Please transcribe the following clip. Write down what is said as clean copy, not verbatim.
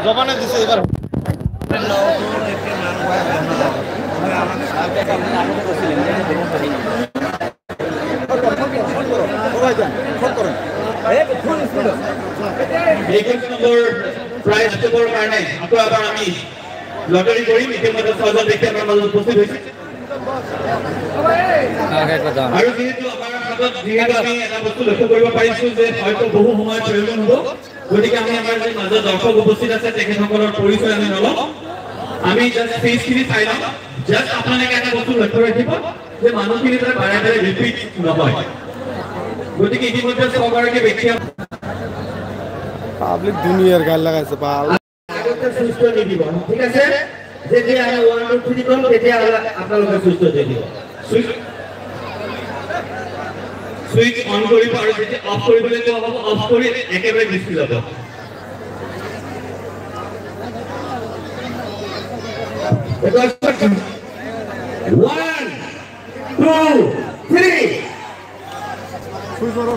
জবানে দিছে এবাৰ প্ৰাইজ দেওয়াৰ কাৰণে আকৌ এবাৰ আমি লটাৰী কৰিম ইতিমধ্যে ৬জন ব্যক্তি আমাৰ মাজত উপস্থিত হৈছে আৰু যেহেতু আমাৰ হাতত যিহেতু আমি এটা বস্তু লক্ষ্য কৰিব পাৰিছো যে হয়তো বহু সময় প্ৰয়োজন হ'ব গতিকে আমি আমাৰ যে মাজত দৰ্শক উপস্থিত আছে তেখেতসকলৰ পৰিচয় আমি নলওঁ আমি জাষ্ট ফেচখিনি চাই লওঁ জাষ্ট আপোনালোকে এটা বস্তু লক্ষ্য ৰাখিব যে মানুহখিনি তাৰ বাৰে বাৰে ৰিপিট নহয় গতিকে ইতিমধ্যে ৬গৰাকী ব্যক্তি পাবলিক দুনিয়ার গাল লাগাইছে পাল সুস্থ দিব ঠিক আছে যেতিয়া আমি 1 2 3 কম তেতিয়া আপোনালোকে সুস্থ দিব সুইচ অন কৰিব আৰু যেতিয়া অফ কৰিবলৈ কোৱা হ'ব অফ কৰি একেবাৰে ডিসপ্লে যাব 1 2 3 সুইচ অন